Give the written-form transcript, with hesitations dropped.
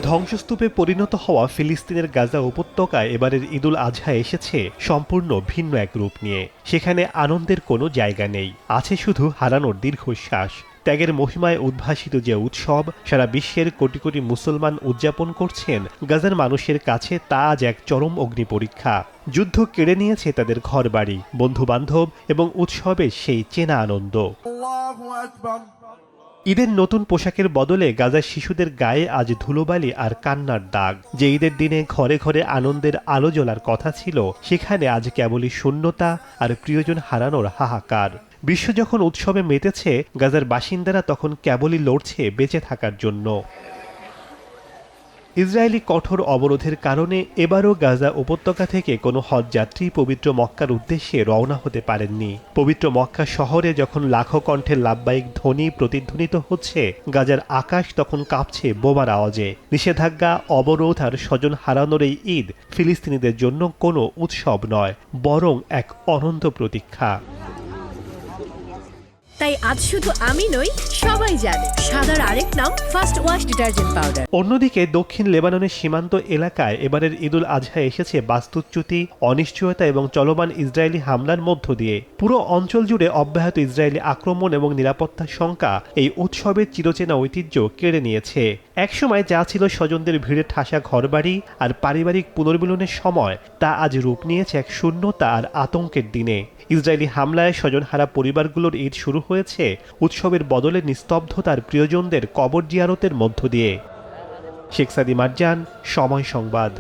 ধ্বংসস্তূপে পরিণত হওয়া ফিলিস্তিনের গাজা উপত্যকায় এবারের ঈদুল আজহা এসেছে সম্পূর্ণ ভিন্ন এক রূপ নিয়ে। সেখানে আনন্দের কোনো জায়গা নেই, আছে শুধু হারানোর দীর্ঘশ্বাস। ত্যাগের মহিমায় উদ্ভাসিত যে উৎসব সারা বিশ্বের কোটি কোটি মুসলমান উদযাপন করছেন, গাজার মানুষের কাছে তা আজ এক চরম অগ্নি পরীক্ষা। যুদ্ধ কেড়ে নিয়েছে তাদের ঘরবাড়ি, বন্ধুবান্ধব এবং উৎসবের সেই চেনা আনন্দ। ঈদের নতুন পোশাকের বদলে গাজার শিশুদের গায়ে আজ ধুলোবালি আর কান্নার দাগ। যে ঈদের দিনে ঘরে ঘরে আনন্দের আলো জ্বলার কথা ছিল, সেখানে আজ কেবলই শূন্যতা আর প্রিয়জন হারানোর হাহাকার। বিশ্ব যখন উৎসবে মেতেছে, গাজার বাসিন্দারা তখন কেবলই লড়ছে বেঁচে থাকার জন্য। ইসরায়েলি কঠোর অবরোধের কারণে এবারও গাজা উপত্যকা থেকে কোনো হজযাত্রী পবিত্র মক্কার উদ্দেশ্যে রওনা হতে পারেননি। পবিত্র মক্কা শহরে যখন লাখো কণ্ঠে লাব্বাইক ধ্বনি প্রতিধ্বনিত হচ্ছে, গাজার আকাশ তখন কাঁপছে বোমার আওয়াজে। নিষেধাজ্ঞা, অবরোধ আর স্বজন হারানোর এই ঈদ ফিলিস্তিনিদের জন্য কোনো উৎসব নয়, বরং এক অনন্ত প্রতীক্ষা। তাই আজ শুধু আমি নই, সবাই জানে সাদার আরেক নাম ফার্স্ট ওয়াশ ডিটারজেন্ট পাউডার। অন্যদিকে দক্ষিণ লেবাননের সীমান্ত এলাকায় এবারের ঈদুল আজহা এসেছে বাস্তুচ্যুতি, অনিশ্চয়তা এবং চলমান ইসরায়েলি হামলার মধ্য দিয়ে। পুরো অঞ্চল জুড়ে অব্যাহত ইসরায়েলি আক্রমণ এবং নিরাপত্তার শঙ্কা এই উৎসবের চিরচেনা ঐতিহ্য কেড়ে নিয়েছে। একসময় যা ছিল স্বজনদের ভিড়ে ঠাসা ঘরবাড়ি আর পারিবারিক পুনর্মিলনের সময়, তা আজ রূপ নিয়েছে এক শূন্যতা আর আতঙ্কের দিনে। ইসরায়েলি হামলায় স্বজনহারা পরিবারগুলোর ঈদ শুরু হয়েছে উৎসবের বদলে নিস্তব্ধতার প্রিয়জনদের কবর জিয়ারতের মধ্য দিয়ে। শেখ সাদি মারজান, সময় সংবাদ।